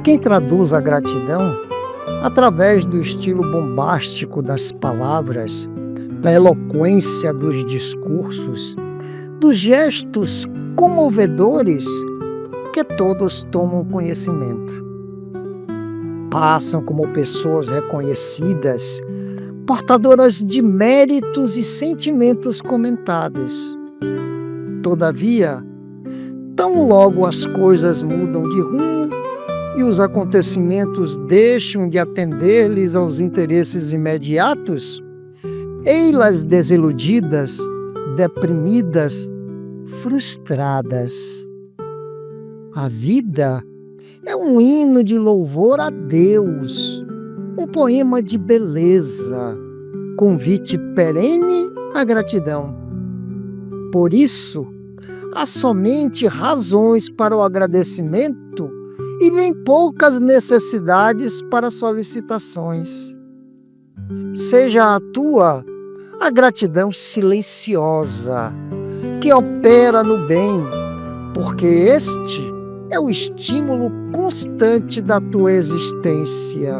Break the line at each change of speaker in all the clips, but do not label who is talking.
quem traduz a gratidão através do estilo bombástico das palavras, da eloquência dos discursos, dos gestos comovedores que todos tomam conhecimento. Passam como pessoas reconhecidas, portadoras de méritos e sentimentos comentados. Todavia, tão logo as coisas mudam de rumo e os acontecimentos deixam de atender-lhes aos interesses imediatos, ei-las desiludidas, deprimidas, frustradas. A vida é um hino de louvor a Deus, um poema de beleza, convite perene à gratidão. Por isso, há somente razões para o agradecimento e bem poucas necessidades para solicitações. Seja a tua a gratidão silenciosa, que opera no bem, porque este é o estímulo constante da tua existência.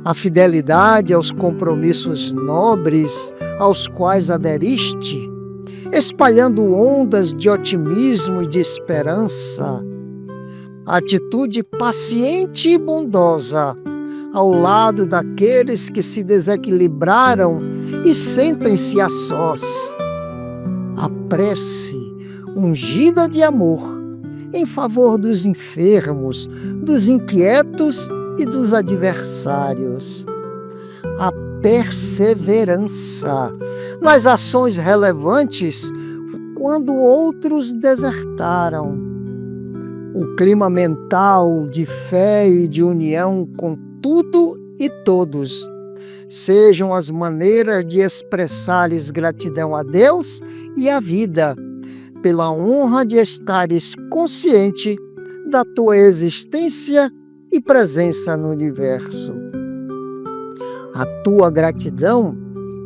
A fidelidade aos compromissos nobres aos quais aderiste, espalhando ondas de otimismo e de esperança. A atitude paciente e bondosa ao lado daqueles que se desequilibraram e sentem-se a sós. A prece ungida de amor em favor dos enfermos, dos inquietos e dos adversários. A perseverança nas ações relevantes quando outros desertaram. O clima mental de fé e de união com tudo e todos sejam as maneiras de expressares gratidão a Deus e à vida, pela honra de estares consciente da tua existência e presença no universo. A tua gratidão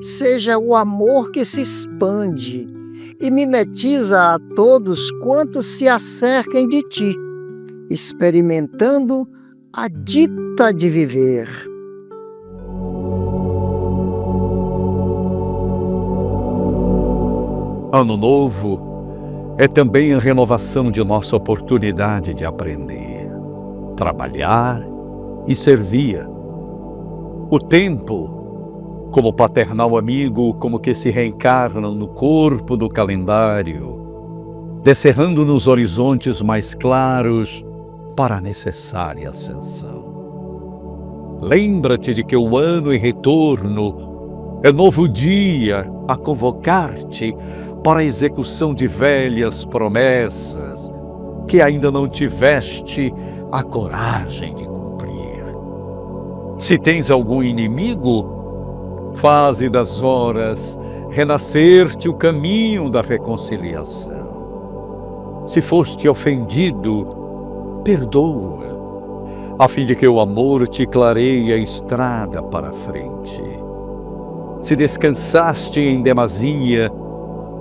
seja o amor que se expande e mimetiza a todos quantos se acerquem de ti, experimentando a dita de viver.
Ano novo é também a renovação de nossa oportunidade de aprender, trabalhar e servir. O tempo, como paternal amigo, como que se reencarnam no corpo do calendário, descerrando nos horizontes mais claros para a necessária ascensão. Lembra-te de que o ano em retorno é novo dia a convocar-te para a execução de velhas promessas que ainda não tiveste a coragem de cumprir. Se tens algum inimigo, faze das horas renascer-te o caminho da reconciliação. Se foste ofendido, perdoa, a fim de que o amor te clareie a estrada para a frente. Se descansaste em demasia,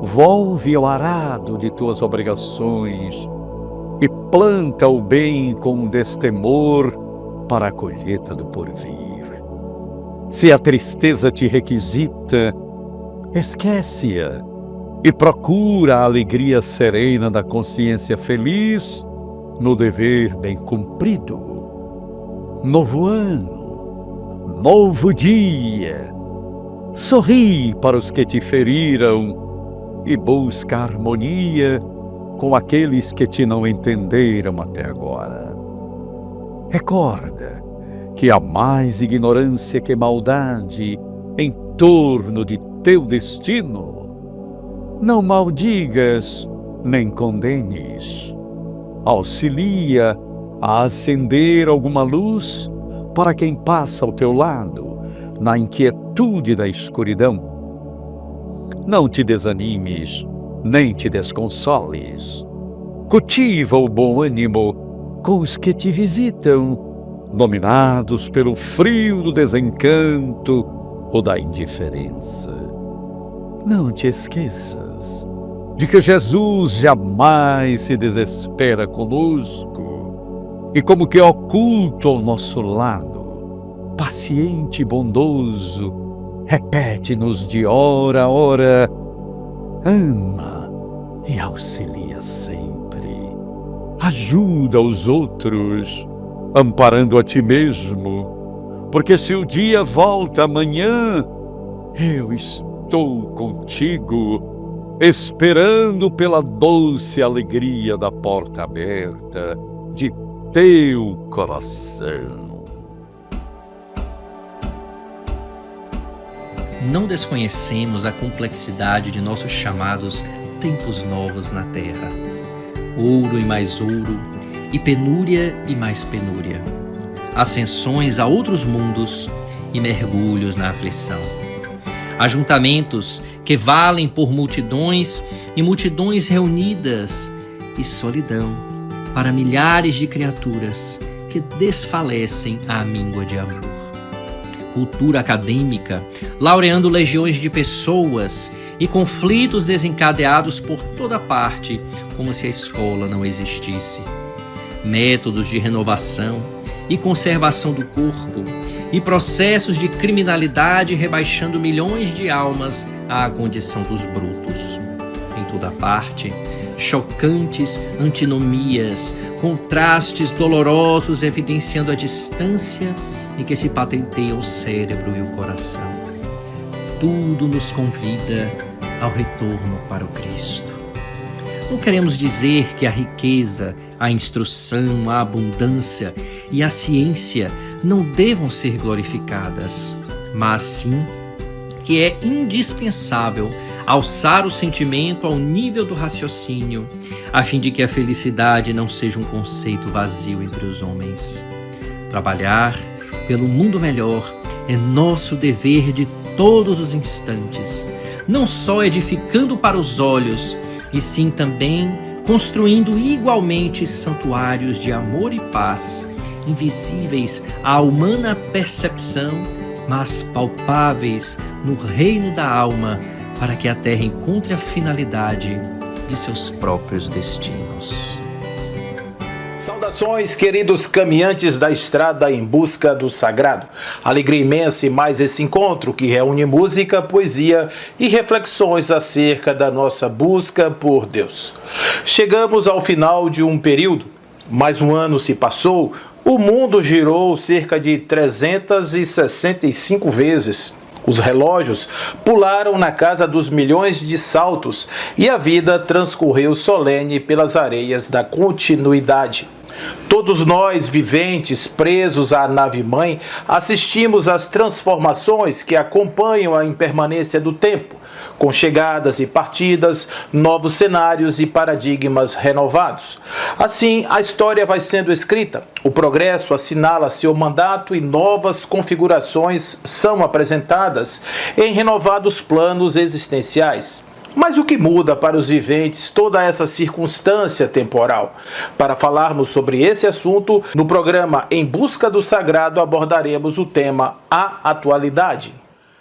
volve ao arado de tuas obrigações e planta o bem com destemor para a colheita do porvir. Se a tristeza te requisita, esquece-a e procura a alegria serena da consciência feliz no dever bem cumprido. Novo ano, novo dia. Sorri para os que te feriram e busca harmonia com aqueles que te não entenderam até agora. Recorda que há mais ignorância que maldade em torno de teu destino. Não maldigas nem condenes. Auxilia a acender alguma luz para quem passa ao teu lado na inquietude da escuridão. Não te desanimes, nem te desconsoles. Cultiva o bom ânimo com os que te visitam, dominados pelo frio do desencanto ou da indiferença. Não te esqueças de que Jesus jamais se desespera conosco. e como que oculto ao nosso lado, paciente e bondoso, repete-nos de hora a hora: ama e auxilia sempre, ajuda os outros, amparando a ti mesmo, porque se o dia volta amanhã, eu estou contigo, esperando pela doce alegria da porta aberta de teu coração.
Não desconhecemos a complexidade de nossos chamados tempos novos na terra. Ouro e mais ouro, e penúria e mais penúria. Ascensões a outros mundos e mergulhos na aflição. Ajuntamentos que valem por multidões e multidões reunidas, e solidão para milhares de criaturas que desfalecem à míngua de amor. Cultura acadêmica, laureando legiões de pessoas e conflitos desencadeados por toda parte, como se a escola não existisse. Métodos de renovação e conservação do corpo e processos de criminalidade rebaixando milhões de almas à condição dos brutos. Em toda parte, chocantes antinomias, contrastes dolorosos evidenciando a distância em que se patenteia o cérebro e o coração. Tudo nos convida ao retorno para o Cristo. Não queremos dizer que a riqueza, a instrução, a abundância e a ciência não devam ser glorificadas, mas sim que é indispensável alçar o sentimento ao nível do raciocínio, a fim de que a felicidade não seja um conceito vazio entre os homens. Trabalhar pelo mundo melhor é nosso dever de todos os instantes, não só edificando para os olhos, e sim também construindo igualmente santuários de amor e paz, invisíveis à humana percepção, mas palpáveis no reino da alma, para que a terra encontre a finalidade de seus próprios destinos.
Saudações, queridos caminhantes da estrada em busca do sagrado. Alegria imensa e mais esse encontro que reúne música, poesia e reflexões acerca da nossa busca por Deus. Chegamos ao final de um período, mais um ano se passou, o mundo girou cerca de 365 vezes. Os relógios pularam na casa dos milhões de saltos e a vida transcorreu solene pelas areias da continuidade. Todos nós, viventes, presos à nave-mãe, assistimos às transformações que acompanham a impermanência do tempo, com chegadas e partidas, novos cenários e paradigmas renovados. Assim, a história vai sendo escrita, o progresso assinala seu mandato e novas configurações são apresentadas em renovados planos existenciais. Mas o que muda para os viventes toda essa circunstância temporal? Para falarmos sobre esse assunto, no programa Em Busca do Sagrado abordaremos o tema A Atualidade.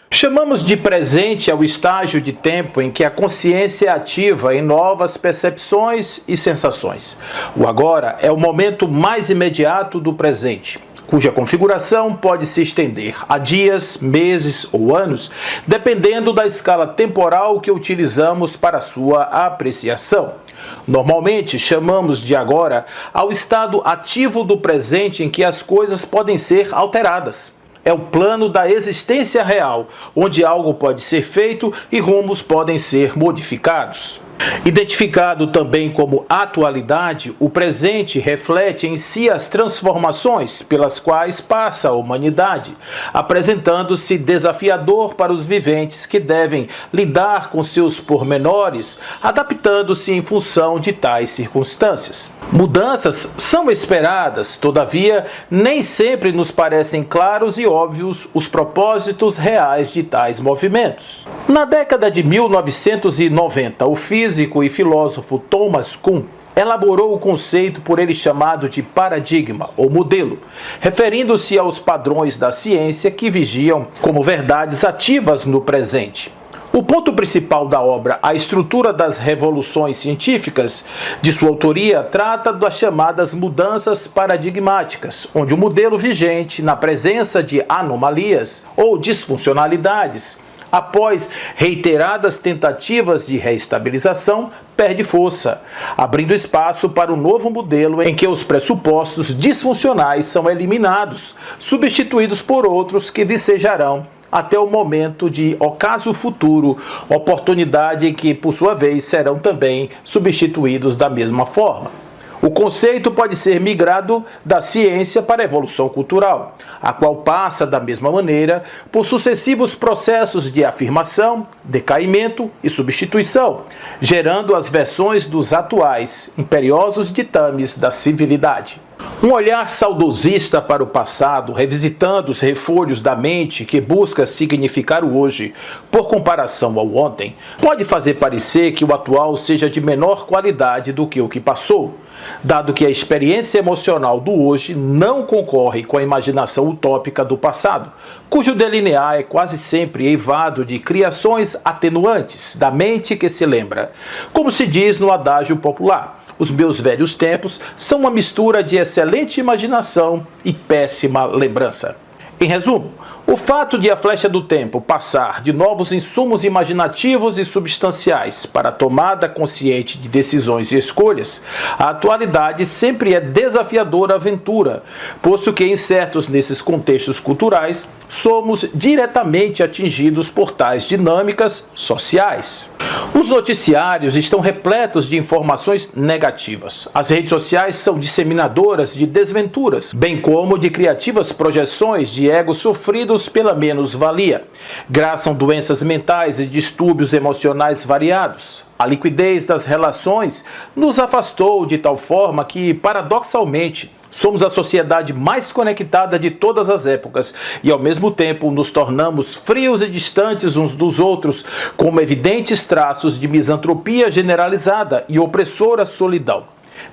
Chamamos de presente ao estágio de tempo em que a consciência é ativa em novas percepções e sensações. O agora é o momento mais imediato do presente, cuja configuração pode se estender a dias, meses ou anos, dependendo da escala temporal que utilizamos para sua apreciação. Normalmente chamamos de agora ao estado ativo do presente em que as coisas podem ser alteradas. É o plano da existência real, onde algo pode ser feito e rumos podem ser modificados. Identificado também como atualidade, o presente reflete em si as transformações pelas quais passa a humanidade, apresentando-se desafiador para os viventes que devem lidar com seus pormenores, adaptando-se em função de tais circunstâncias. Mudanças são esperadas, todavia, nem sempre nos parecem claros e óbvios os propósitos reais de tais movimentos. Na década de 1990, o físico e filósofo Thomas Kuhn elaborou o conceito por ele chamado de paradigma ou modelo, referindo-se aos padrões da ciência que vigiam como verdades ativas no presente. O ponto principal da obra, A Estrutura das Revoluções Científicas, de sua autoria, trata das chamadas mudanças paradigmáticas, onde o modelo vigente, na presença de anomalias ou disfuncionalidades, após reiteradas tentativas de reestabilização, perde força, abrindo espaço para um novo modelo em que os pressupostos disfuncionais são eliminados, substituídos por outros que vicejarão até o momento de ocaso futuro, oportunidade em que, por sua vez, serão também substituídos da mesma forma. O conceito pode ser migrado da ciência para a evolução cultural, a qual passa, da mesma maneira, por sucessivos processos de afirmação, decaimento e substituição, gerando as versões dos atuais, imperiosos ditames da civilidade. Um olhar saudosista para o passado, revisitando os refolhos da mente que busca significar o hoje, por comparação ao ontem, pode fazer parecer que o atual seja de menor qualidade do que o que passou, dado que a experiência emocional do hoje não concorre com a imaginação utópica do passado, cujo delinear é quase sempre eivado de criações atenuantes da mente que se lembra, como se diz no adágio popular. Os meus velhos tempos são uma mistura de excelente imaginação e péssima lembrança. Em resumo, o fato de a flecha do tempo passar de novos insumos imaginativos e substanciais para a tomada consciente de decisões e escolhas, a atualidade sempre é desafiadora aventura, posto que, insertos nesses contextos culturais, somos diretamente atingidos por tais dinâmicas sociais. Os noticiários estão repletos de informações negativas. As redes sociais são disseminadoras de desventuras, bem como de criativas projeções de egos sofridos pela menos-valia. Graçam doenças mentais e distúrbios emocionais variados. A liquidez das relações nos afastou de tal forma que, paradoxalmente, somos a sociedade mais conectada de todas as épocas e, ao mesmo tempo, nos tornamos frios e distantes uns dos outros, com evidentes traços de misantropia generalizada e opressora solidão.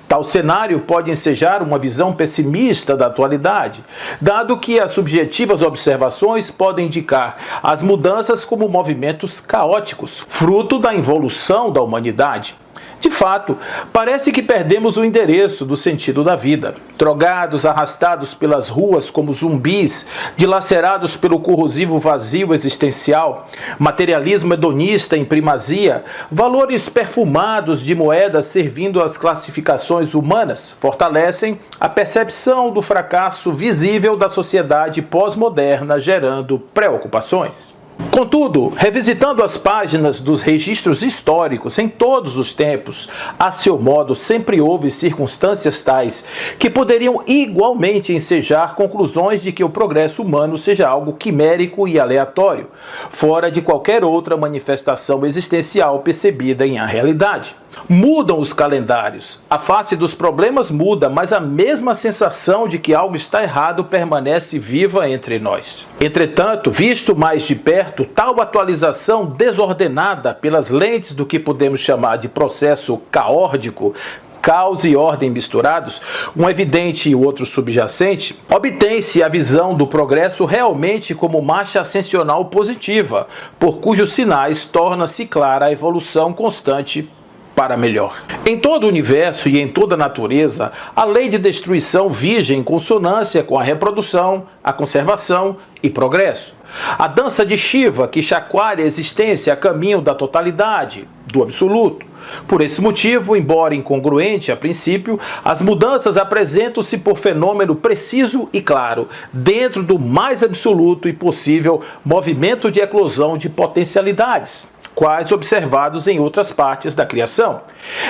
Tal cenário pode ensejar uma visão pessimista da atualidade, dado que as subjetivas observações podem indicar as mudanças como movimentos caóticos, fruto da involução da humanidade. De fato, parece que perdemos o endereço do sentido da vida. Drogados, arrastados pelas ruas como zumbis, dilacerados pelo corrosivo vazio existencial, materialismo hedonista em primazia, valores perfumados de moedas servindo às classificações humanas, fortalecem a percepção do fracasso visível da sociedade pós-moderna, gerando preocupações. Contudo, revisitando as páginas dos registros históricos em todos os tempos, a seu modo sempre houve circunstâncias tais que poderiam igualmente ensejar conclusões de que o progresso humano seja algo quimérico e aleatório, fora de qualquer outra manifestação existencial percebida em a realidade. Mudam os calendários, a face dos problemas muda, mas a mesma sensação de que algo está errado permanece viva entre nós. Entretanto, visto mais de perto, tal atualização desordenada pelas lentes do que podemos chamar de processo caórdico, caos e ordem misturados, um evidente e outro subjacente, obtém-se a visão do progresso realmente como marcha ascensional positiva, por cujos sinais torna-se clara a evolução constante para melhor. Em todo o universo e em toda a natureza, a lei de destruição vige em consonância com a reprodução, a conservação e progresso. A dança de Shiva que chacoalha a existência a caminho da totalidade, do absoluto. Por esse motivo, embora incongruente a princípio, as mudanças apresentam-se por fenômeno preciso e claro, dentro do mais absoluto e possível movimento de eclosão de potencialidades, quais observados em outras partes da criação.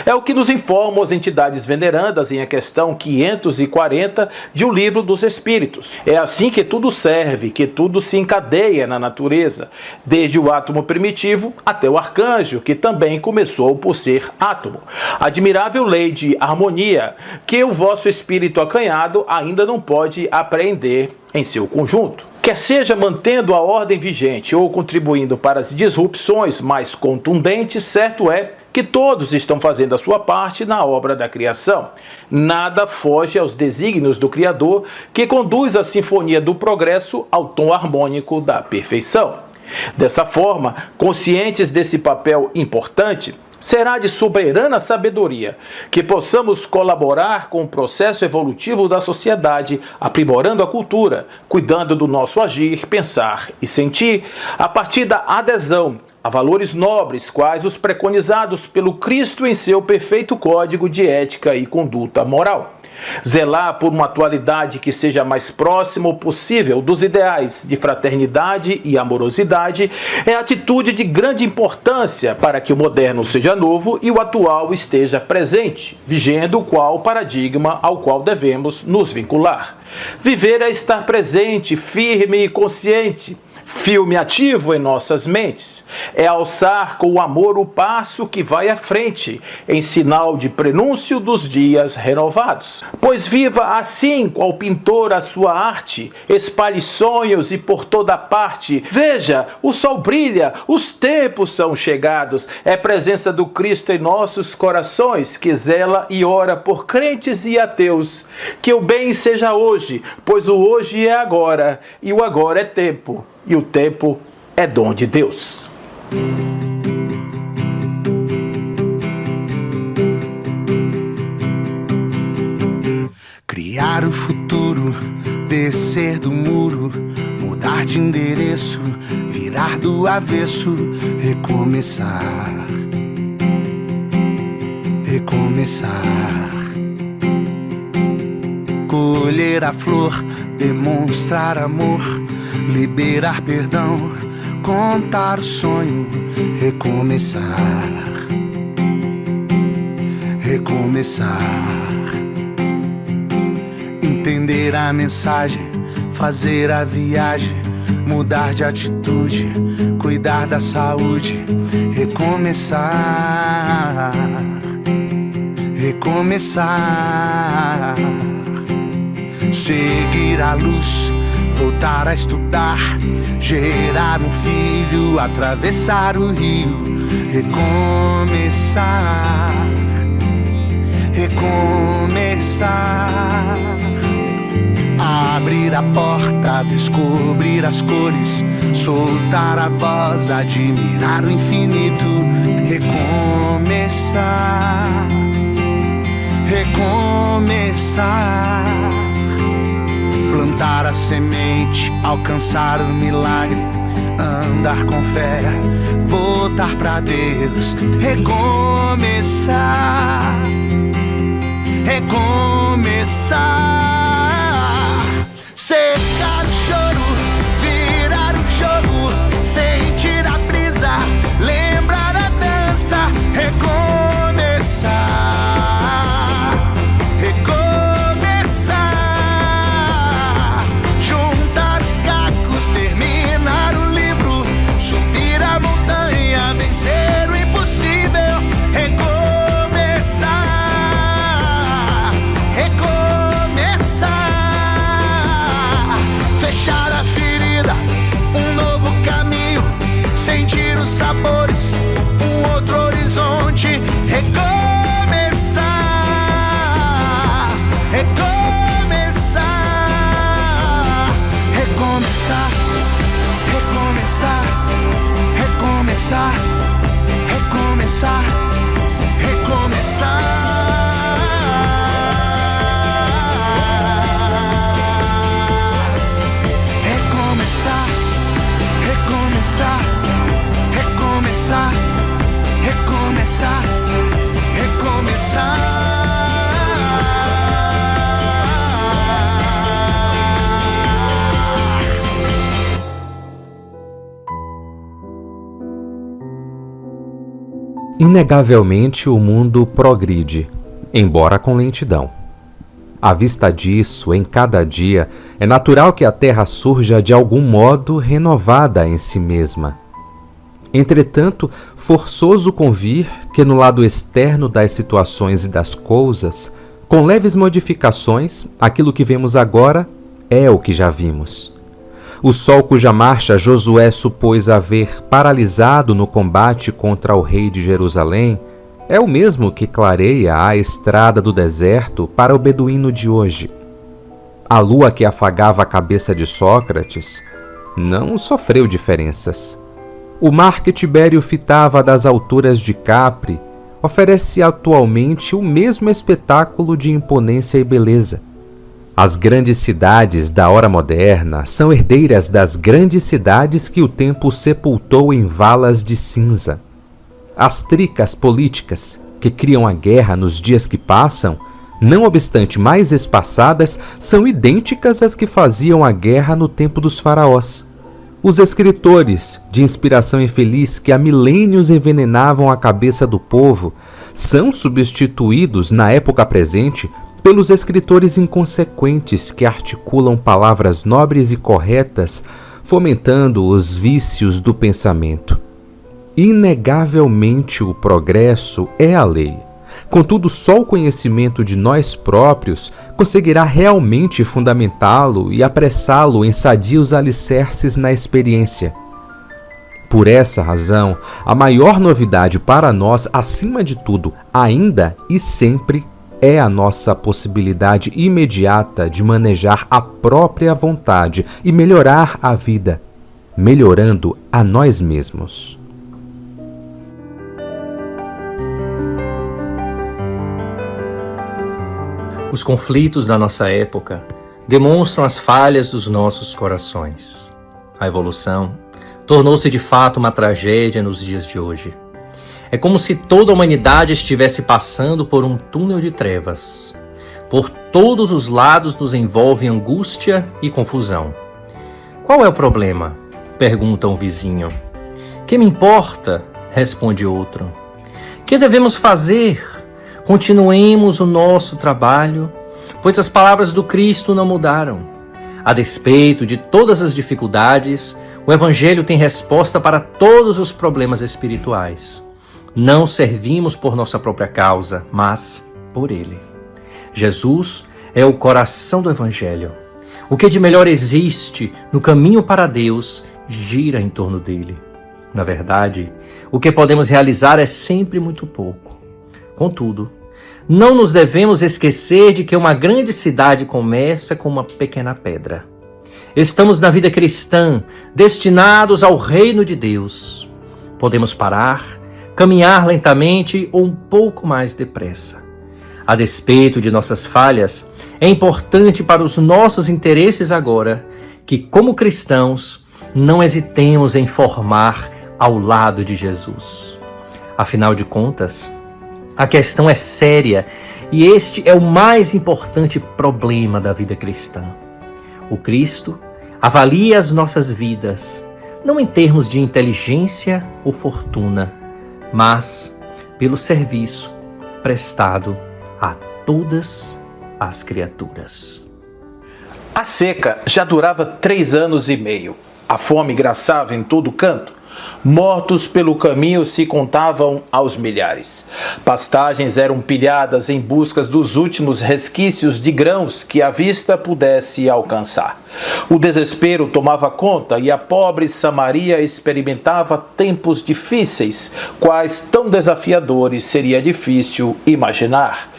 É o que nos informam as entidades venerandas em a questão 540 de O Livro dos Espíritos. É assim que tudo serve, que tudo se encadeia na natureza, desde o átomo primitivo até o arcanjo, que também começou por ser átomo. Admirável lei de harmonia que o vosso espírito acanhado ainda não pode apreender em seu conjunto. Quer seja mantendo a ordem vigente ou contribuindo para as disrupções mais contundentes, certo é que todos estão fazendo a sua parte na obra da criação. Nada foge aos desígnios do Criador, que conduz a sinfonia do progresso ao tom harmônico da perfeição. Dessa forma, conscientes desse papel importante, será de soberana sabedoria que possamos colaborar com o processo evolutivo da sociedade, aprimorando a cultura, cuidando do nosso agir, pensar e sentir, a partir da adesão a valores nobres, quais os preconizados pelo Cristo em seu perfeito código de ética e conduta moral. Zelar por uma atualidade que seja mais próximo possível dos ideais de fraternidade e amorosidade é atitude de grande importância para que o moderno seja novo e o atual esteja presente, vigendo o qual paradigma ao qual devemos nos vincular. Viver é estar presente, firme e consciente, filme ativo em nossas mentes. É alçar com o amor o passo que vai à frente, em sinal de prenúncio dos dias renovados. Pois viva assim, qual pintor a sua arte, espalhe sonhos e por toda parte. Veja, o sol brilha, os tempos são chegados. É presença do Cristo em nossos corações, que zela e ora por crentes e ateus. Que o bem seja hoje, pois o hoje é agora, e o agora é tempo. E o tempo é dom de Deus.
Criar o futuro, descer do muro, mudar de endereço, virar do avesso, recomeçar. Recomeçar. Colher a flor, demonstrar amor, liberar perdão, contar o sonho, recomeçar. Recomeçar. Entender a mensagem, fazer a viagem, mudar de atitude, cuidar da saúde, recomeçar. Recomeçar. Seguir a luz, voltar a estudar, gerar um filho, atravessar o rio, recomeçar. Recomeçar. Abrir a porta, descobrir as cores, soltar a voz, admirar o infinito, recomeçar. Recomeçar. Plantar a semente, alcançar o milagre, andar com fé, voltar pra Deus, recomeçar. Recomeçar. Secar o choro, virar o jogo, sentir a brisa, lembrar a dança, recomeçar. Recomeçar. Juntar os cacos, terminar o livro, subir a montanha, vencer o impossível, recomeçar. Recomeçar. Fechar a ferida, um novo caminho, sentir os sabores, um outro horizonte, recomeçar. Recomeçar. Recomeçar. Recomeçar. Recomeçar. Recomeçar. Recomeçar. Recomeçar, recomeçar, recomeçar, recomeçar.
Inegavelmente o mundo progride, embora com lentidão. À vista disso, em cada dia, é natural que a Terra surja de algum modo renovada em si mesma. Entretanto, forçoso convir que no lado externo das situações e das coisas, com leves modificações, aquilo que vemos agora é o que já vimos. O sol cuja marcha Josué supôs haver paralisado no combate contra o rei de Jerusalém é o mesmo que clareia a estrada do deserto para o beduíno de hoje. A lua que afagava a cabeça de Sócrates não sofreu diferenças. O mar que Tibério fitava das alturas de Capri oferece atualmente o mesmo espetáculo de imponência e beleza. As grandes cidades da hora moderna são herdeiras das grandes cidades que o tempo sepultou em valas de cinza. As tricas políticas que criam a guerra nos dias que passam, não obstante mais espaçadas, são idênticas às que faziam a guerra no tempo dos faraós. Os escritores de inspiração infeliz que há milênios envenenavam a cabeça do povo são substituídos na época presente pelos escritores inconsequentes que articulam palavras nobres e corretas, fomentando os vícios do pensamento. Inegavelmente o progresso é a lei. Contudo, só o conhecimento de nós próprios conseguirá realmente fundamentá-lo e apressá-lo em sadios alicerces na experiência. Por essa razão, a maior novidade para nós, acima de tudo, ainda e sempre, é a nossa possibilidade imediata de manejar a própria vontade e melhorar a vida, melhorando a nós mesmos.
Os conflitos da nossa época demonstram as falhas dos nossos corações. A evolução tornou-se de fato uma tragédia nos dias de hoje. É como se toda a humanidade estivesse passando por um túnel de trevas. Por todos os lados nos envolve angústia e confusão. Qual é o problema? Pergunta um vizinho. Que me importa? Responde outro. Que devemos fazer? Continuemos o nosso trabalho, pois as palavras do Cristo não mudaram. A despeito de todas as dificuldades, o Evangelho tem resposta para todos os problemas espirituais. Não servimos por nossa própria causa, mas por Ele. Jesus é o coração do Evangelho. O que de melhor existe no caminho para Deus gira em torno dele. Na verdade, o que podemos realizar é sempre muito pouco. Contudo, não nos devemos esquecer de que uma grande cidade começa com uma pequena pedra. Estamos na vida cristã, destinados ao reino de Deus. Podemos parar, caminhar lentamente ou um pouco mais depressa. A despeito de nossas falhas, é importante para os nossos interesses agora que, como cristãos, não hesitemos em formar ao lado de Jesus. Afinal de contas, a questão é séria e este é o mais importante problema da vida cristã. O Cristo avalia as nossas vidas, não em termos de inteligência ou fortuna, mas pelo serviço prestado a todas as criaturas.
A seca já durava 3 anos e meio. A fome graçava em todo canto. Mortos pelo caminho se contavam aos milhares. Pastagens eram pilhadas em busca dos últimos resquícios de grãos que a vista pudesse alcançar. O desespero tomava conta e a pobre Samaria experimentava tempos difíceis, quais tão desafiadores seria difícil imaginar.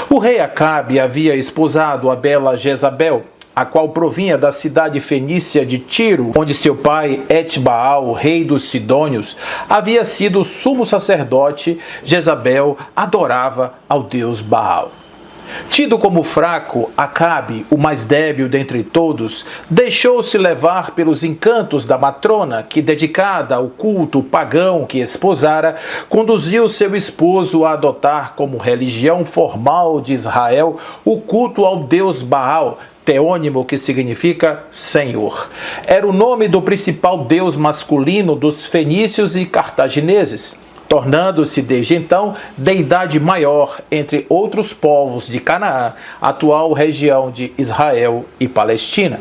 O rei Acabe havia esposado a bela Jezabel, a qual provinha da cidade fenícia de Tiro, onde seu pai Etbaal, rei dos Sidônios, havia sido sumo sacerdote. Jezabel adorava ao deus Baal. Tido como fraco, Acabe, o mais débil dentre todos, deixou-se levar pelos encantos da matrona, que, dedicada ao culto pagão que esposara, conduziu seu esposo a adotar como religião formal de Israel o culto ao deus Baal, teônimo que significa Senhor. Era o nome do principal deus masculino dos fenícios e cartagineses, tornando-se desde então deidade maior entre outros povos de Canaã, atual região de Israel e Palestina.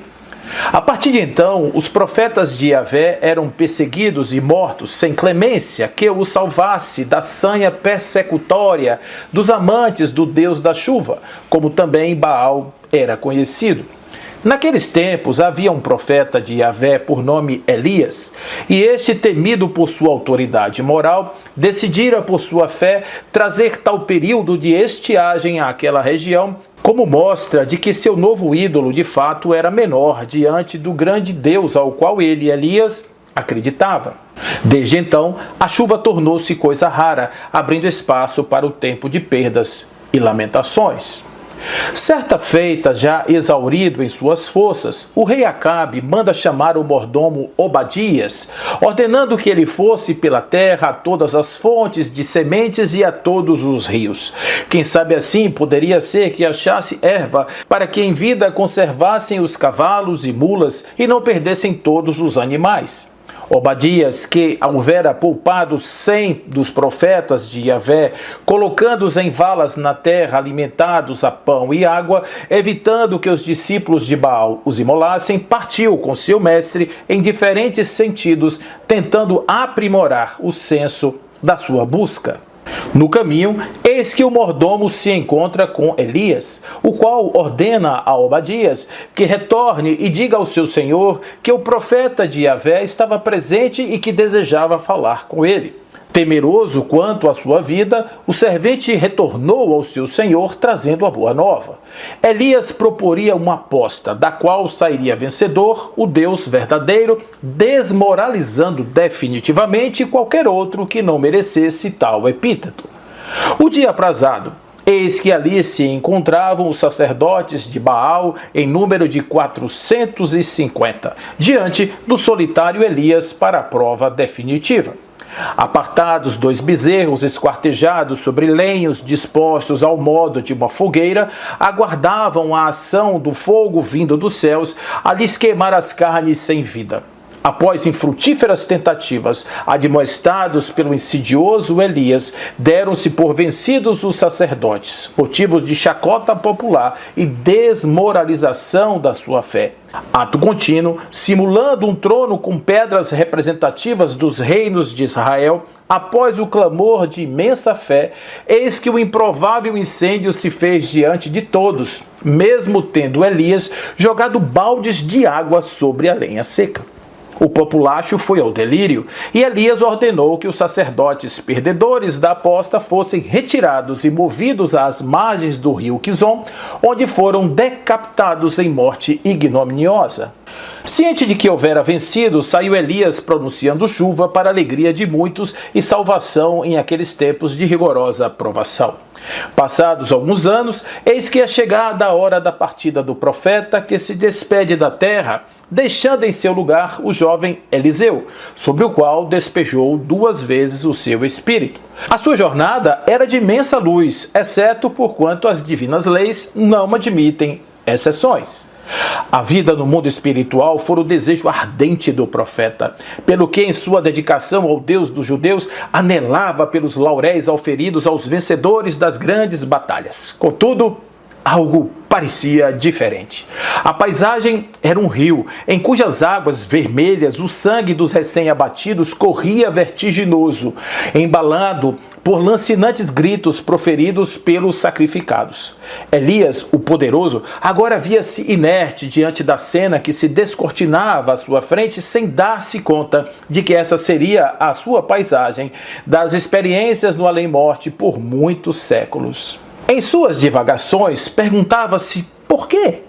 A partir de então, os profetas de Yahvé eram perseguidos e mortos sem clemência que os salvasse da sanha persecutória dos amantes do Deus da chuva, como também Baal era conhecido. Naqueles tempos havia um profeta de Yahvé por nome Elias, e este, temido por sua autoridade moral, decidira por sua fé trazer tal período de estiagem àquela região como mostra de que seu novo ídolo de fato era menor diante do grande Deus ao qual ele, Elias, acreditava. Desde então, a chuva tornou-se coisa rara, abrindo espaço para o tempo de perdas e lamentações. Certa feita, já exaurido em suas forças, o rei Acabe manda chamar o mordomo Obadias, ordenando que ele fosse pela terra a todas as fontes de sementes e a todos os rios. Quem sabe assim poderia ser que achasse erva, para que em vida conservassem os cavalos e mulas e não perdessem todos os animais. Obadias, que houvera poupado 100 dos profetas de Yahvé, colocando-os em valas na terra, alimentados a pão e água, evitando que os discípulos de Baal os imolassem, partiu com seu mestre em diferentes sentidos, tentando aprimorar o senso da sua busca. No caminho, eis que o mordomo se encontra com Elias, o qual ordena a Obadias que retorne e diga ao seu senhor que o profeta de Yahvé estava presente e que desejava falar com ele. Temeroso quanto à sua vida, o servente retornou ao seu senhor trazendo a boa nova. Elias proporia uma aposta, da qual sairia vencedor o Deus verdadeiro, desmoralizando definitivamente qualquer outro que não merecesse tal epíteto. O dia aprazado, eis que ali se encontravam os sacerdotes de Baal em número de 450, diante do solitário Elias para a prova definitiva. Apartados 2 bezerros esquartejados sobre lenhos dispostos ao modo de uma fogueira, aguardavam a ação do fogo vindo dos céus a lhes queimar as carnes sem vida. Após infrutíferas tentativas, admoestados pelo insidioso Elias, deram-se por vencidos os sacerdotes, motivos de chacota popular e desmoralização da sua fé. Ato contínuo, simulando um trono com pedras representativas dos reinos de Israel, após o clamor de imensa fé, eis que o improvável incêndio se fez diante de todos, mesmo tendo Elias jogado baldes de água sobre a lenha seca. O populacho foi ao delírio, e Elias ordenou que os sacerdotes perdedores da aposta fossem retirados e movidos às margens do rio Quizon, onde foram decapitados em morte ignominiosa. Ciente de que houvera vencido, saiu Elias pronunciando chuva para a alegria de muitos e salvação em aqueles tempos de rigorosa provação. Passados alguns anos, eis que é chegada a hora da partida do profeta, que se despede da terra, deixando em seu lugar o jovem Eliseu, sobre o qual despejou 2 vezes o seu espírito. A sua jornada era de imensa luz, exceto por quanto as divinas leis não admitem exceções. A vida no mundo espiritual foi o desejo ardente do profeta, pelo que em sua dedicação ao Deus dos judeus anelava pelos lauréis auferidos aos vencedores das grandes batalhas. Contudo, algo parecia diferente. A paisagem era um rio, em cujas águas vermelhas o sangue dos recém-abatidos corria vertiginoso, embalado por lancinantes gritos proferidos pelos sacrificados. Elias, o poderoso, agora via-se inerte diante da cena que se descortinava à sua frente, sem dar-se conta de que essa seria a sua paisagem das experiências no além-morte por muitos séculos. Em suas divagações, perguntava-se por quê?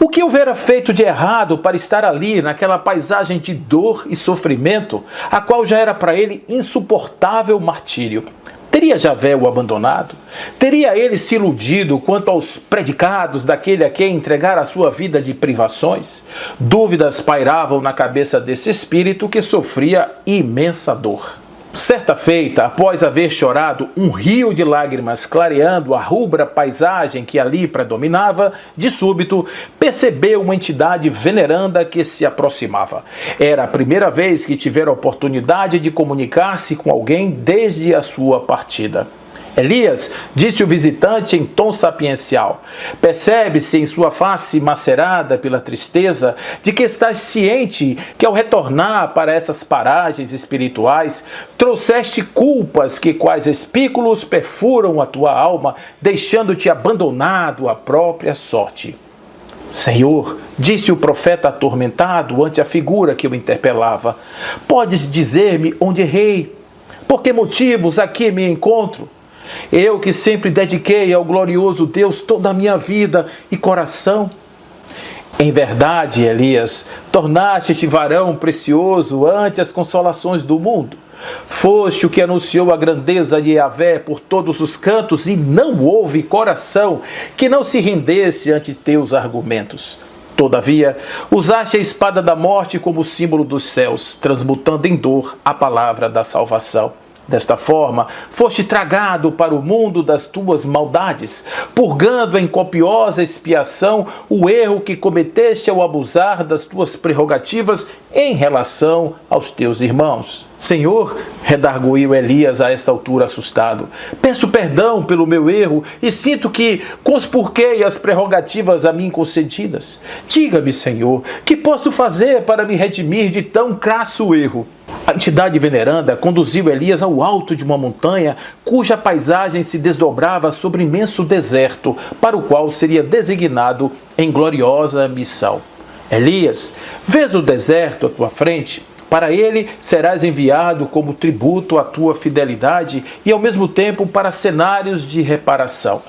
O que houvera feito de errado para estar ali, naquela paisagem de dor e sofrimento, a qual já era para ele insuportável martírio? Teria Javé o abandonado? Teria ele se iludido quanto aos predicados daquele a quem entregara a sua vida de privações? Dúvidas pairavam na cabeça desse espírito que sofria imensa dor. Certa feita, após haver chorado um rio de lágrimas clareando a rubra paisagem que ali predominava, de súbito percebeu uma entidade veneranda que se aproximava. Era a primeira vez que tivera a oportunidade de comunicar-se com alguém desde a sua partida. Elias, disse o visitante em tom sapiencial, percebe-se em sua face macerada pela tristeza de que estás ciente que ao retornar para essas paragens espirituais, trouxeste culpas que quais espículos perfuram a tua alma, deixando-te abandonado à própria sorte. Senhor, disse o profeta atormentado ante a figura que o interpelava, podes dizer-me onde errei? Por que motivos aqui me encontro? Eu que sempre dediquei ao glorioso Deus toda a minha vida e coração. Em verdade, Elias, tornaste-te varão precioso ante as consolações do mundo. Foste o que anunciou a grandeza de Yahvé por todos os cantos, e não houve coração que não se rendesse ante teus argumentos. Todavia, usaste a espada da morte como símbolo dos céus, transmutando em dor a palavra da salvação. Desta forma, foste tragado para o mundo das tuas maldades, purgando em copiosa expiação o erro que cometeste ao abusar das tuas prerrogativas em relação aos teus irmãos. Senhor, redarguiu Elias a esta altura assustado, peço perdão pelo meu erro e sinto que conspurquei as prerrogativas a mim concedidas. Diga-me, Senhor, que posso fazer para me redimir de tão crasso erro? A entidade veneranda conduziu Elias ao alto de uma montanha cuja paisagem se desdobrava sobre imenso deserto, para o qual seria designado em gloriosa missão. Elias, vês o deserto à tua frente? Para ele serás enviado como tributo à tua fidelidade e ao mesmo tempo para cenários de reparação.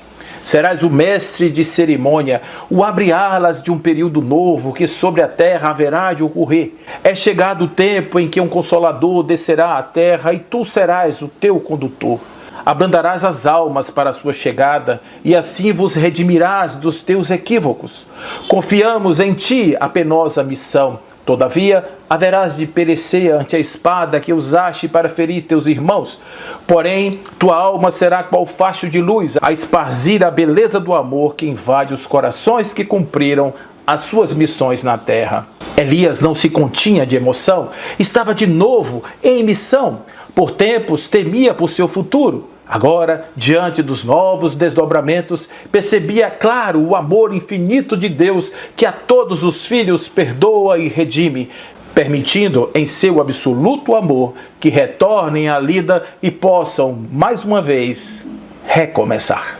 Serás o mestre de cerimônia, o abre-alas de um período novo que sobre a terra haverá de ocorrer. É chegado o tempo em que um Consolador descerá à terra e tu serás o teu condutor. Abrandarás as almas para a sua chegada e assim vos redimirás dos teus equívocos. Confiamos em ti a penosa missão. Todavia, haverás de perecer ante a espada que usaste para ferir teus irmãos. Porém, tua alma será qual facho de luz, a esparzir a beleza do amor que invade os corações que cumpriram as suas missões na terra. Elias não se continha de emoção, estava de novo em missão. Por tempos temia por seu futuro. Agora, diante dos novos desdobramentos, percebia claro o amor infinito de Deus que a todos os filhos perdoa e redime, permitindo em seu absoluto amor que retornem à lida e possam, mais uma vez, recomeçar.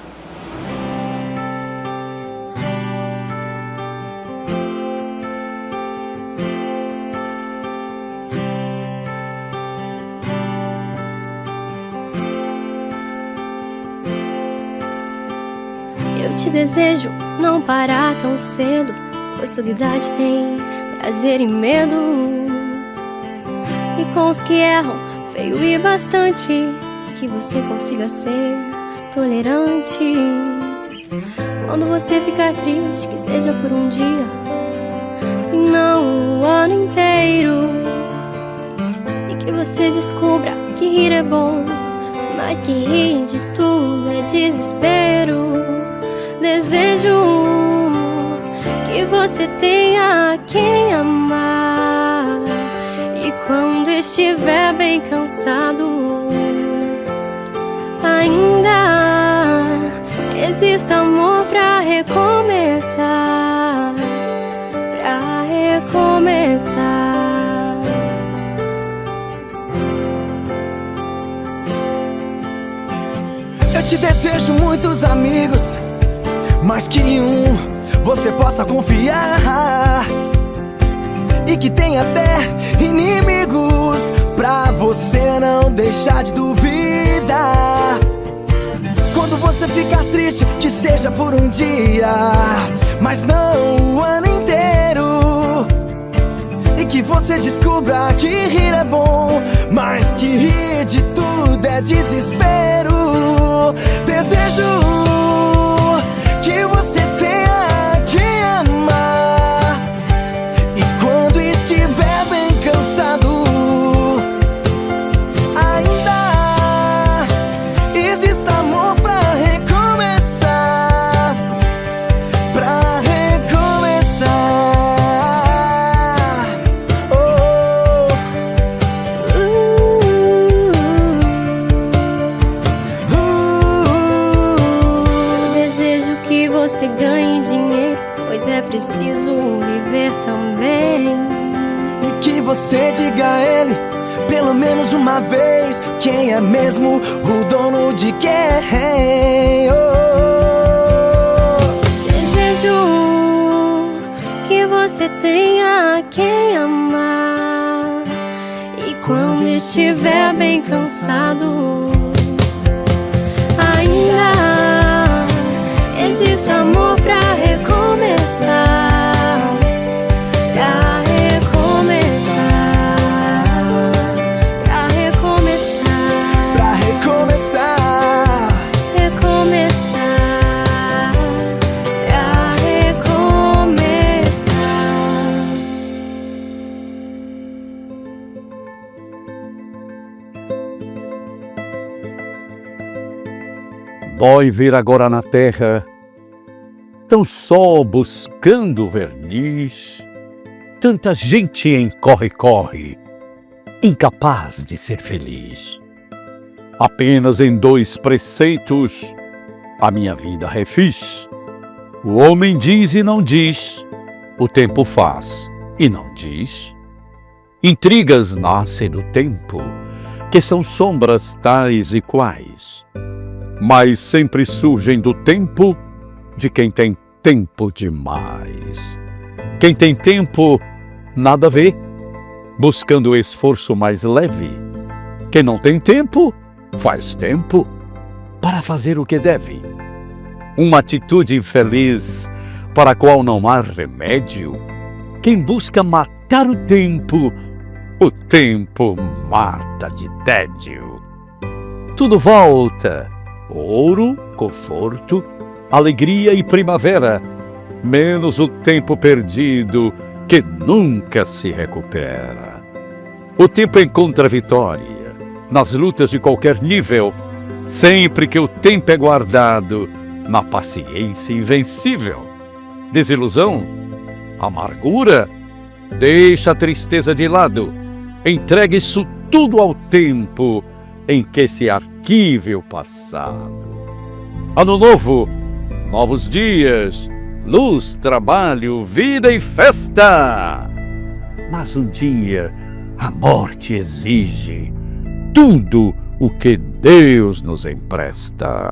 Eu te desejo não parar tão cedo, pois toda idade tem prazer e medo. E com os que erram, feio e bastante, que você consiga ser tolerante. Quando você ficar triste, que seja por um dia e não o ano inteiro. E que você descubra que rir é bom, mas que rir de tudo é desespero. Desejo que você tenha quem amar, e quando estiver bem cansado, ainda exista amor pra recomeçar, pra recomeçar.
Eu te desejo muitos amigos, mais que um você possa confiar, e que tenha até inimigos pra você não deixar de duvidar. Quando você ficar triste, que seja por um dia, mas não o ano inteiro. E que você descubra que rir é bom, mas que rir de tudo é desespero. Desejo que você tenha quem amar, e quando estiver bem cansado, ainda exista amor pra recomeçar, pra recomeçar.
Eu desejo que você ganhe dinheiro, pois é preciso viver também.
E que você diga a ele, pelo menos uma vez, quem é mesmo o dono de quem.
Desejo que você tenha quem amar, e quando estiver bem cansado,
Dói ver agora na terra, tão só buscando verniz, tanta gente em corre-corre, incapaz de ser feliz. Apenas em 2 preceitos a minha vida refiz. O homem diz e não diz, o tempo faz e não diz. Intrigas nascem do tempo, que são sombras tais e quais, mas sempre surgem do tempo de quem tem tempo demais. Quem tem tempo nada vê, buscando o esforço mais leve. Quem não tem tempo, faz tempo para fazer o que deve. Uma atitude infeliz para a qual não há remédio. Quem busca matar o tempo mata de tédio. Tudo volta: ouro, conforto, alegria e primavera, menos o tempo perdido que nunca se recupera. O tempo encontra vitória nas lutas de qualquer nível, sempre que o tempo é guardado na paciência invencível. Desilusão, amargura, deixa a tristeza de lado. Entregue isso tudo ao tempo em que se arquive o passado. Ano novo, novos dias, luz, trabalho, vida e festa. Mas um dia a morte exige tudo o que Deus nos empresta.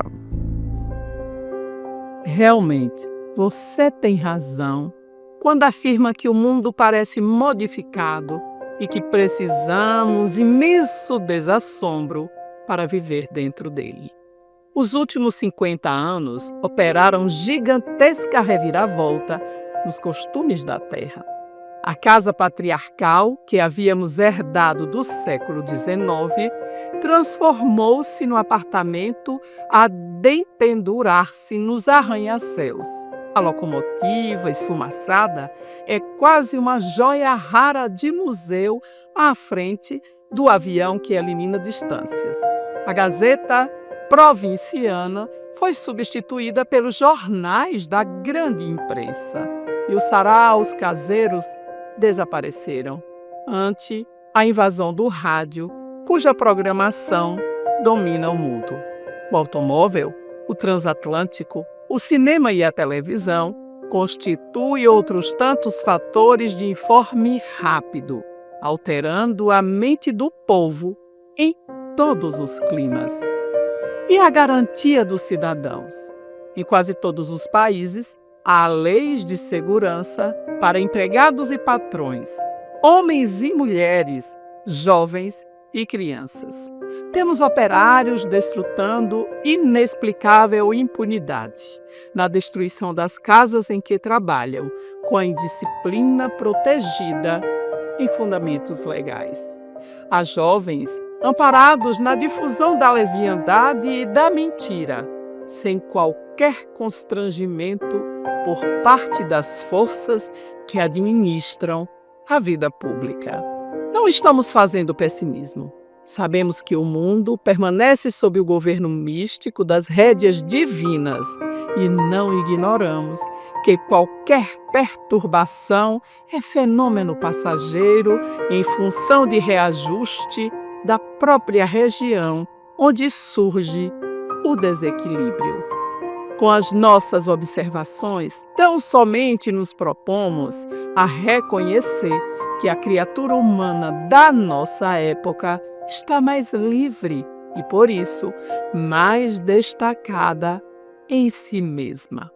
Realmente, você tem razão quando afirma que o mundo parece modificado e que precisamos imenso desassombro para viver dentro dele. Os últimos 50 anos operaram gigantesca reviravolta nos costumes da terra. A casa patriarcal, que havíamos herdado do século XIX, transformou-se no apartamento a dependurar-se nos arranha-céus. A locomotiva esfumaçada é quase uma joia rara de museu à frente do avião que elimina distâncias. A Gazeta Provinciana foi substituída pelos jornais da grande imprensa e os saraus caseiros desapareceram ante a invasão do rádio, cuja programação domina o mundo. O automóvel, o transatlântico, o cinema e a televisão constituem outros tantos fatores de informe rápido, alterando a mente do povo em todos os climas. E a garantia dos cidadãos? Em quase todos os países, há leis de segurança para empregados e patrões, homens e mulheres, jovens e crianças. Temos operários desfrutando inexplicável impunidade na destruição das casas em que trabalham, com a indisciplina protegida em fundamentos legais. Há jovens amparados na difusão da leviandade e da mentira, sem qualquer constrangimento por parte das forças que administram a vida pública. Não estamos fazendo pessimismo. Sabemos que o mundo permanece sob o governo místico das rédeas divinas e não ignoramos que qualquer perturbação é fenômeno passageiro em função de reajuste da própria região onde surge o desequilíbrio. Com as nossas observações, tão somente nos propomos a reconhecer que a criatura humana da nossa época está mais livre e, por isso, mais destacada em si mesma.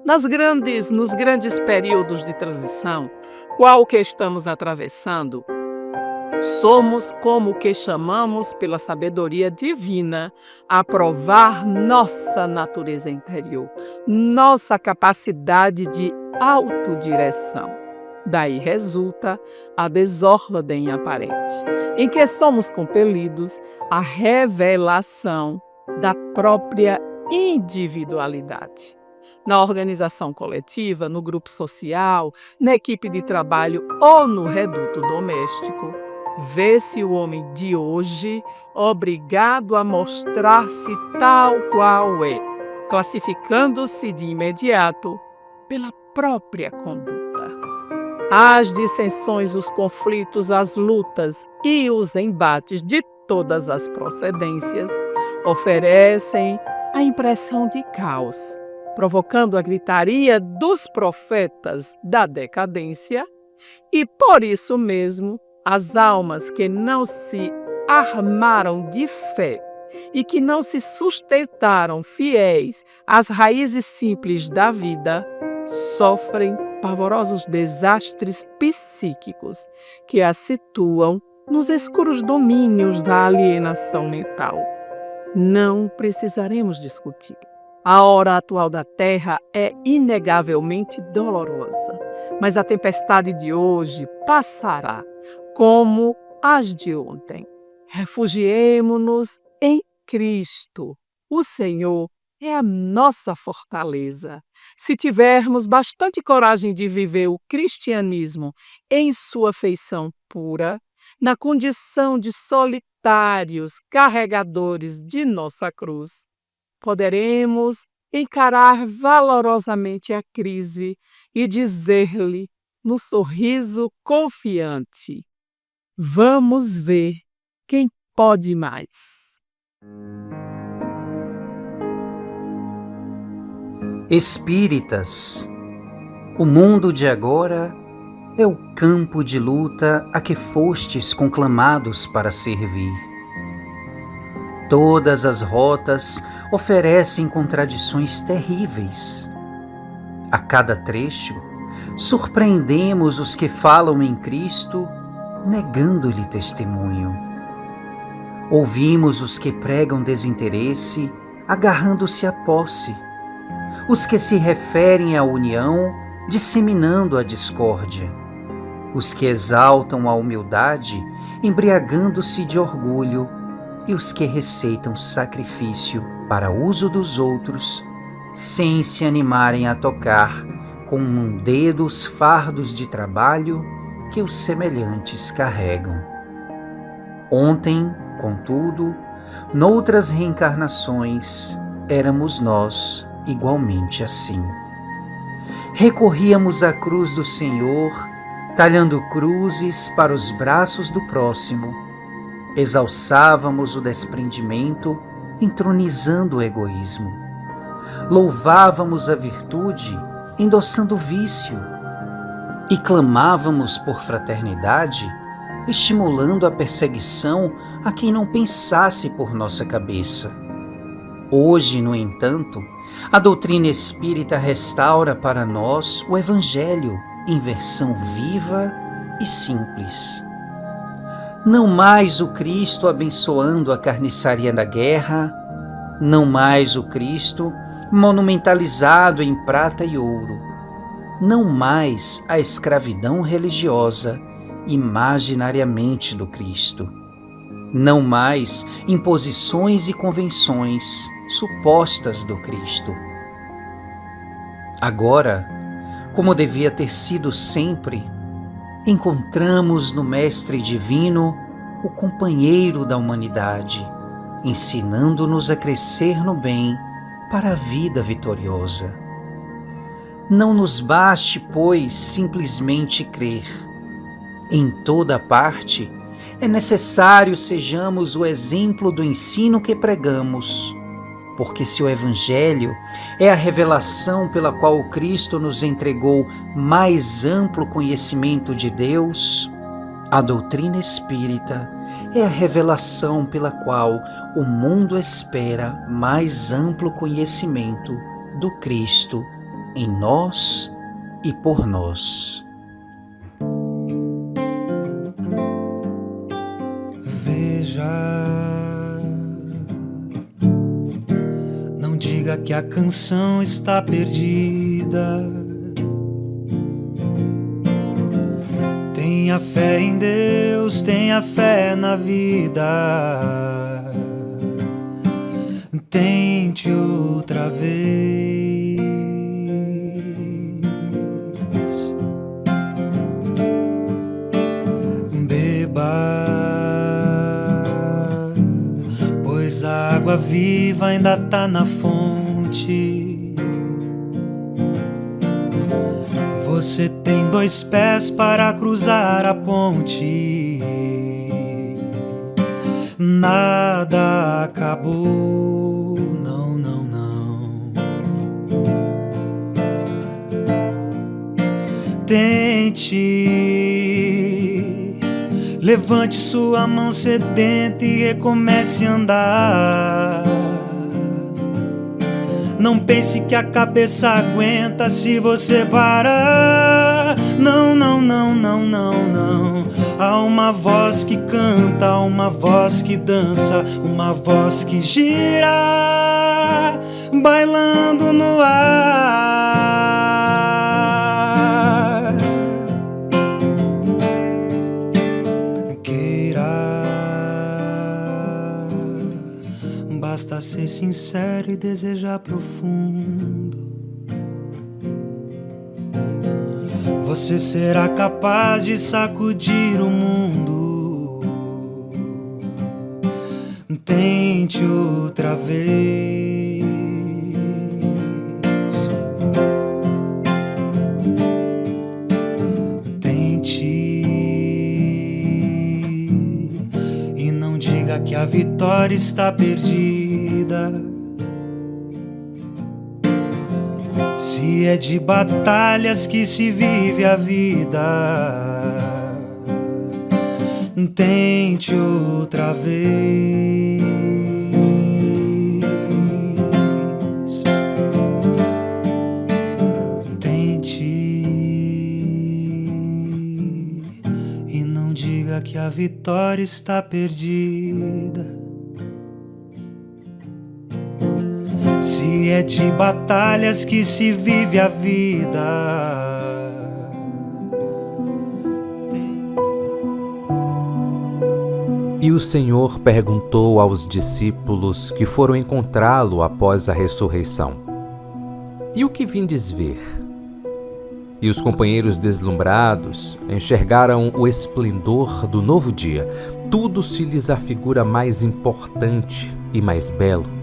Nos grandes períodos de transição, qual que estamos atravessando, somos como o que chamamos pela sabedoria divina a provar nossa natureza interior, nossa capacidade de autodireção. Daí resulta a desordem aparente, em que somos compelidos à revelação da própria individualidade. Na organização coletiva, no grupo social, na equipe de trabalho ou no reduto doméstico, Vê-se o homem de hoje obrigado a mostrar-se tal qual é, classificando-se de imediato pela própria conduta. As dissensões, os conflitos, as lutas e os embates de todas as procedências oferecem a impressão de caos, provocando a gritaria dos profetas da decadência, e por isso mesmo as almas que não se armaram de fé e que não se sustentaram fiéis às raízes simples da vida sofrem pavorosos desastres psíquicos que as situam nos escuros domínios da alienação mental. Não precisaremos discutir. A hora atual da Terra é inegavelmente dolorosa, mas a tempestade de hoje passará, como as de ontem. Refugiemo-nos em Cristo. O Senhor é a nossa fortaleza. Se tivermos bastante coragem de viver o cristianismo em sua feição pura, na condição de solitários carregadores de nossa cruz, poderemos encarar valorosamente a crise e dizer-lhe, no sorriso confiante: vamos ver quem pode mais.
Espíritas, o mundo de agora é o campo de luta a que fostes conclamados para servir. Todas as rotas oferecem contradições terríveis. A cada trecho, surpreendemos os que falam em Cristo, negando-lhe testemunho. Ouvimos os que pregam desinteresse, agarrando-se à posse. Os que se referem à união, disseminando a discórdia. Os que exaltam a humildade, embriagando-se de orgulho, e os que receitam sacrifício para uso dos outros, sem se animarem a tocar com um dedo os fardos de trabalho que os semelhantes carregam. Ontem, contudo, noutras reencarnações, éramos nós igualmente assim. Recorríamos à cruz do Senhor, talhando cruzes para os braços do próximo. Exalçávamos o desprendimento, entronizando o egoísmo. Louvávamos a virtude, endossando o vício. E clamávamos por fraternidade, estimulando a perseguição a quem não pensasse por nossa cabeça. Hoje, no entanto, a doutrina espírita restaura para nós o Evangelho em versão viva e simples. Não mais o Cristo abençoando a carniçaria da guerra, não mais o Cristo monumentalizado em prata e ouro, não mais a escravidão religiosa imaginariamente do Cristo, não mais imposições e convenções supostas do Cristo. Agora, como devia ter sido sempre, encontramos no Mestre Divino o companheiro da humanidade, ensinando-nos a crescer no bem para a vida vitoriosa. Não nos baste, pois, simplesmente crer. Em toda parte, é necessário sejamos o exemplo do ensino que pregamos, porque se o Evangelho é a revelação pela qual o Cristo nos entregou mais amplo conhecimento de Deus, a doutrina espírita é a revelação pela qual o mundo espera mais amplo conhecimento do Cristo em nós e por nós.
Veja, não diga que a canção está perdida. Tenha fé em Deus, tenha fé na vida. Tente outra vez. Beba água viva ainda tá na fonte. Você tem 2 pés para cruzar a ponte. Nada acabou, não, não, não. Tente, levante sua mão sedenta e recomece a andar. Não pense que a cabeça aguenta se você parar. Não, não, não, não, não, não. Há uma voz que canta, há uma voz que dança, uma voz que gira, bailando no ar. Basta ser sincero e desejar profundo. Você será capaz de sacudir o mundo. Tente outra vez. Tente. E não diga que a vitória está perdida. Se é de batalhas que se vive a vida, tente outra vez. Tente. E não diga que a vitória está perdida. Se é de batalhas que se vive a vida.
E o Senhor perguntou aos discípulos que foram encontrá-lo após a ressurreição: E o que vindes ver? E os companheiros deslumbrados enxergaram o esplendor do novo dia. Tudo se lhes afigura mais importante e mais belo.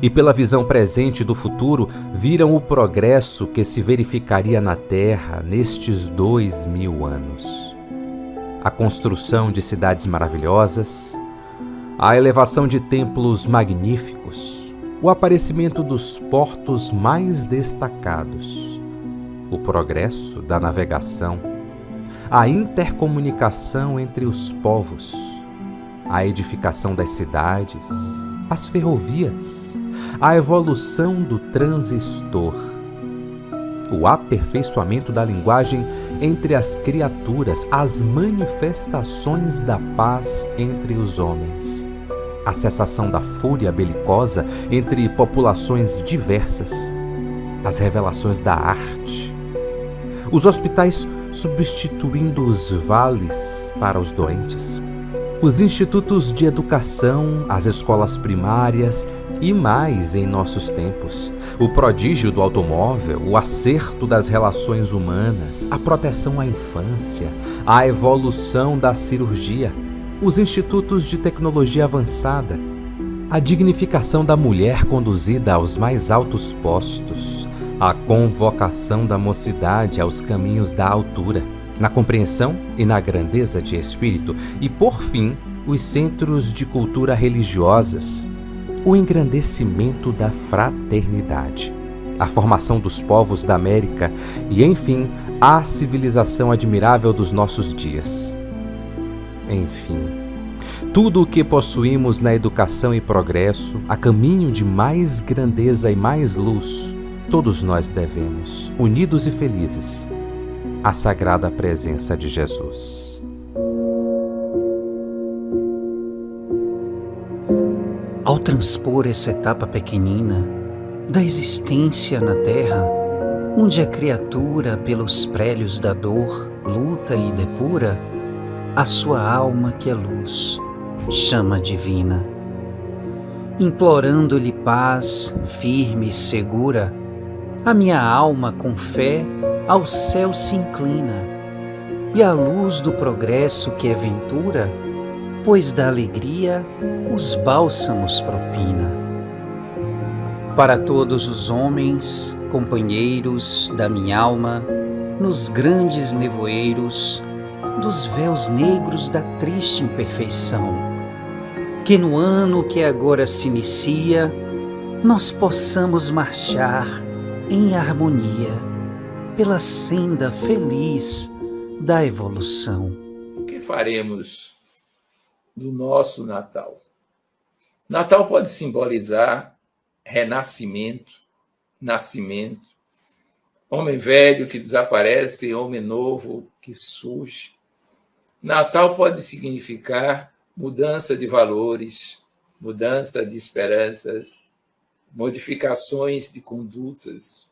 E pela visão presente do futuro, viram o progresso que se verificaria na Terra nestes 2000 anos. A construção de cidades maravilhosas, a elevação de templos magníficos, o aparecimento dos portos mais destacados, o progresso da navegação, a intercomunicação entre os povos, a edificação das cidades, as ferrovias, a evolução do transistor, o aperfeiçoamento da linguagem entre as criaturas, as manifestações da paz entre os homens, a cessação da fúria belicosa entre populações diversas, as revelações da arte, os hospitais substituindo os vales para os doentes, os institutos de educação, as escolas primárias e mais em nossos tempos, o prodígio do automóvel, o acerto das relações humanas, a proteção à infância, a evolução da cirurgia, os institutos de tecnologia avançada, a dignificação da mulher conduzida aos mais altos postos, a convocação da mocidade aos caminhos da altura, na compreensão e na grandeza de espírito, e, por fim, os centros de cultura religiosas, o engrandecimento da fraternidade, a formação dos povos da América e, enfim, a civilização admirável dos nossos dias. Enfim, tudo o que possuímos na educação e progresso, a caminho de mais grandeza e mais luz, todos nós devemos, unidos e felizes, à sagrada presença de Jesus.
Ao transpor essa etapa pequenina da existência na Terra, onde a criatura pelos prélios da dor luta e depura, a sua alma que é luz, chama divina, implorando-lhe paz firme e segura, a minha alma com fé ao céu se inclina, e a luz do progresso que é ventura, pois da alegria os bálsamos propina. Para todos os homens, companheiros da minha alma, nos grandes nevoeiros dos véus negros da triste imperfeição, que no ano que agora se inicia, nós possamos marchar em harmonia pela senda feliz da evolução.
O que faremos do nosso Natal? Natal pode simbolizar renascimento, nascimento, homem velho que desaparece, homem novo que surge. Natal pode significar mudança de valores, mudança de esperanças, modificações de condutas,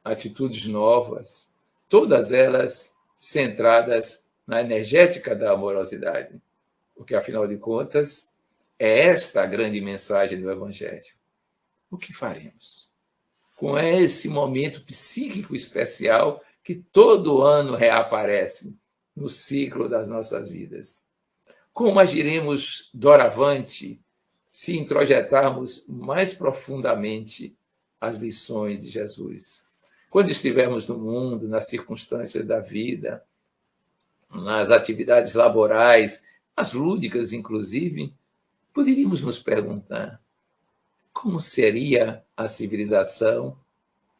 atitudes novas, todas elas centradas na energética da amorosidade, porque, afinal de contas, é esta a grande mensagem do Evangelho. O que faremos com esse momento psíquico especial que todo ano reaparece no ciclo das nossas vidas? Como agiremos doravante se introjetarmos mais profundamente as lições de Jesus? Quando estivermos no mundo, nas circunstâncias da vida, nas atividades laborais, as lúdicas, inclusive, poderíamos nos perguntar: como seria a civilização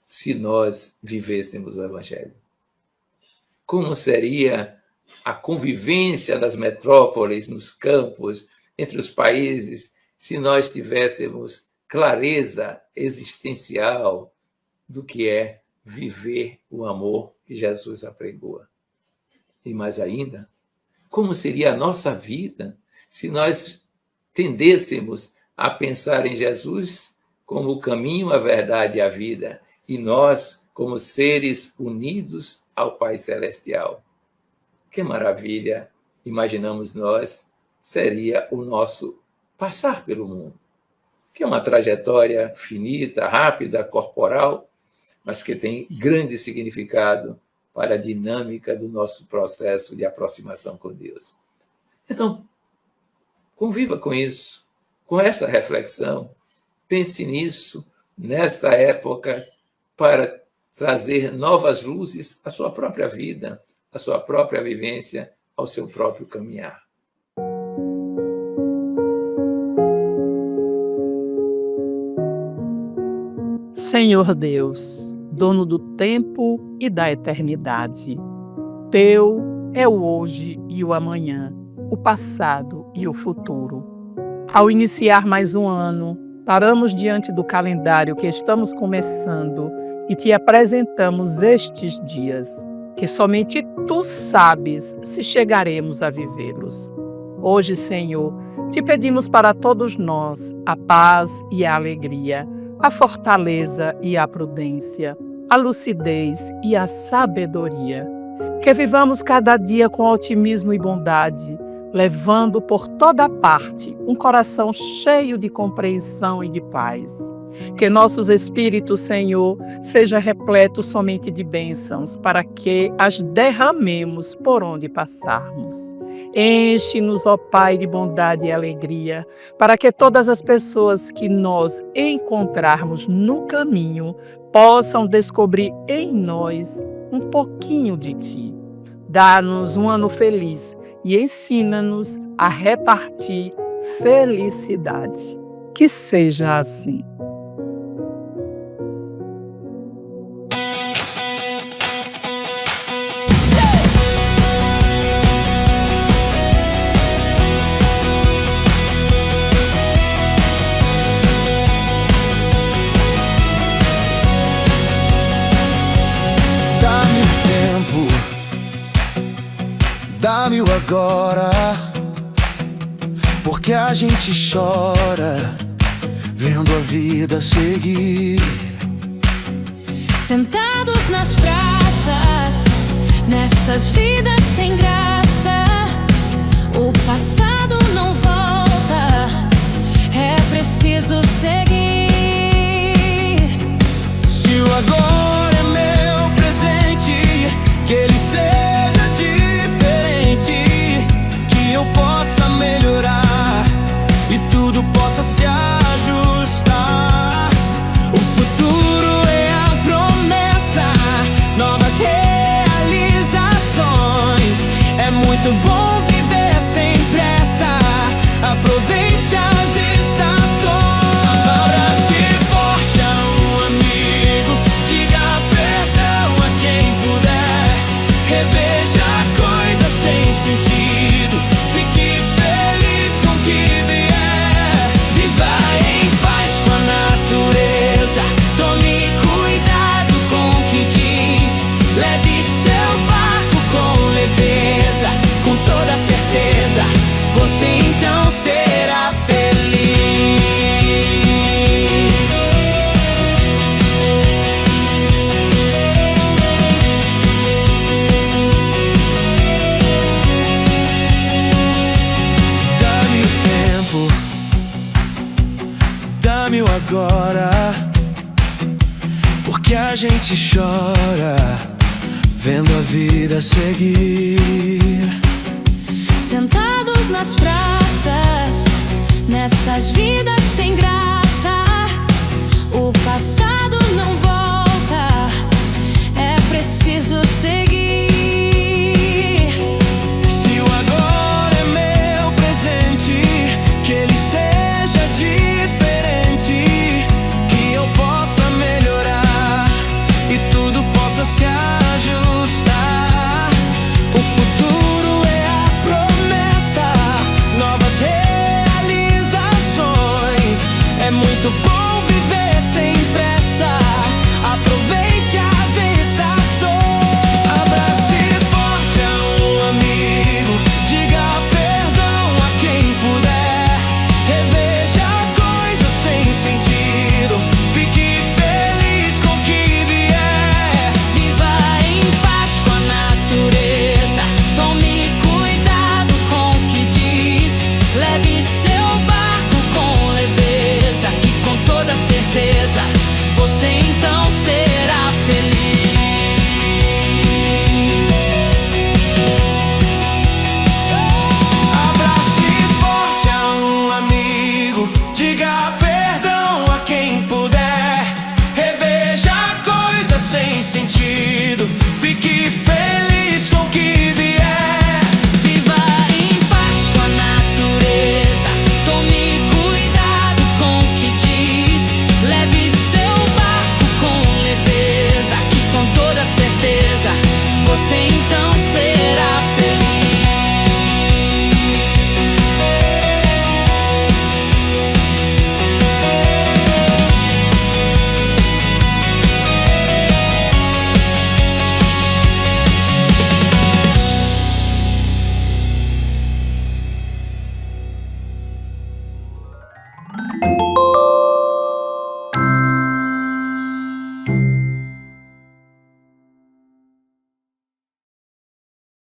se nós vivêssemos o Evangelho? Como seria a convivência das metrópoles, nos campos, entre os países, se nós tivéssemos clareza existencial do que é viver o amor que Jesus apregoa? E mais ainda, como seria a nossa vida se nós tendêssemos a pensar em Jesus como o caminho, a verdade e a vida, e nós como seres unidos ao Pai Celestial? Que maravilha, imaginamos nós, seria o nosso passar pelo mundo, que é uma trajetória finita, rápida, corporal, mas que tem grande significado para a dinâmica do nosso processo de aproximação com Deus. Então, conviva com isso, com essa reflexão, pense nisso, nesta época, para trazer novas luzes à sua própria vida, à sua própria vivência, ao seu próprio caminhar.
Senhor Deus, dono do tempo e da eternidade, teu é o hoje e o amanhã, o passado e o futuro. Ao iniciar mais um ano, paramos diante do calendário que estamos começando e te apresentamos estes dias, que somente tu sabes se chegaremos a vivê-los. Hoje, Senhor, te pedimos para todos nós a paz e a alegria, a fortaleza e a prudência, a lucidez e a sabedoria. Que vivamos cada dia com otimismo e bondade, levando por toda parte um coração cheio de compreensão e de paz. Que nossos espíritos, Senhor, seja repleto somente de bênçãos, para que as derramemos por onde passarmos. Enche-nos, ó Pai, de bondade e alegria, para que todas as pessoas que nós encontrarmos no caminho possam descobrir em nós um pouquinho de Ti. Dá-nos um ano feliz e ensina-nos a repartir felicidade. Que seja assim.
Dá-me o agora, porque a gente chora vendo a vida seguir.
Sentados nas praças, nessas vidas sem graça, o passado não volta, é preciso seguir.
Se o agora é meu presente, que ele seja diferente, que eu possa melhorar e tudo possa se ajustar. futuro é a promessa, novas realizações. É muito bom viver sem pressa, aproveite as estações. Abrace forte a um amigo, diga perdão a quem puder, reveja coisas sem sentido, fique feliz com o que vier. Viva em paz com a natureza, tome cuidado com o que diz, leve seu barco com leveza, com toda certeza você então será feliz. Dá-me o tempo, dá-me o agora, porque a gente chora vendo a vida seguir.
Sentados nas praças, nessas vidas sem graça, o passado não volta, é preciso seguir.
Se o agora é meu presente, que ele seja diferente, que eu possa melhorar e tudo possa se ajustar. O futuro é a promessa, novas realizações. É muito bom viver sem pressa, aproveite as estações. Abrace forte a um amigo, diga perdão a quem puder, reveja coisas sem sentido, fique feliz com o que vier.
Viva em paz com a natureza, tome cuidado com o que diz, leve seu barco com leveza, e com toda certeza você então será